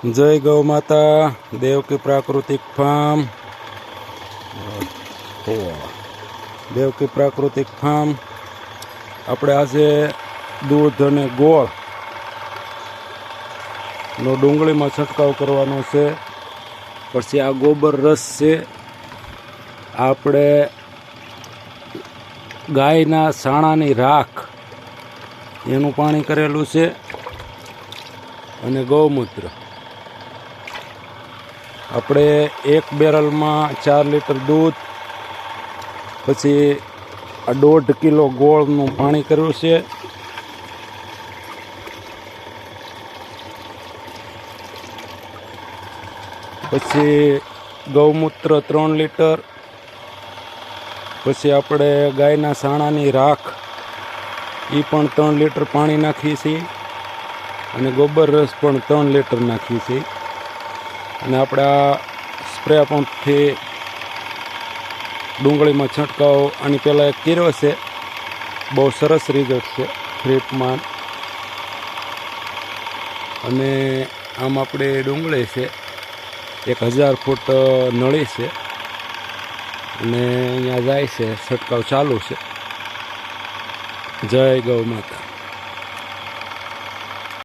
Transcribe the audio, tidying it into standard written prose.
जय गौ माता देव की प्राकृतिक फार्म देव की प्राकृतिक फार्म આપણે આજે दूध અને ગોળ નો ડુંગળીમાં છંટકાવ કરવાનો છે। પછી આ ગોબર રસ છે, આપણે ગાયના સાણાની રાખ એનું પાણી કરેલું છે અને ગૌમૂત્ર। આપણે એક બેરલમાં 4 લીટર દૂધ, પછી આ 1.5 કિલો ગોળનું પાણી કર્યું છે। પછી ગૌમૂત્ર 3 લીટર, પછી આપણે ગાયના સાણાની રાખ એ પણ 3 લીટર પાણી નાખીએ છીએ અને ગોબર રસ પણ 3 લીટર નાખીએ છીએ। અને આપણે આ સ્પ્રે પંપથી ડુંગળીમાં છંટકાવ આની પહેલાં એક કર્યો છે, બહુ સરસ રિઝલ્ટ છે ફ્રીપમાં। અને આમ આપણે ડુંગળી છે 1000 ફૂટ નળી છે અને અહીંયા જાય છે, છંટકાવ ચાલુ છે। જય ગૌ માતા।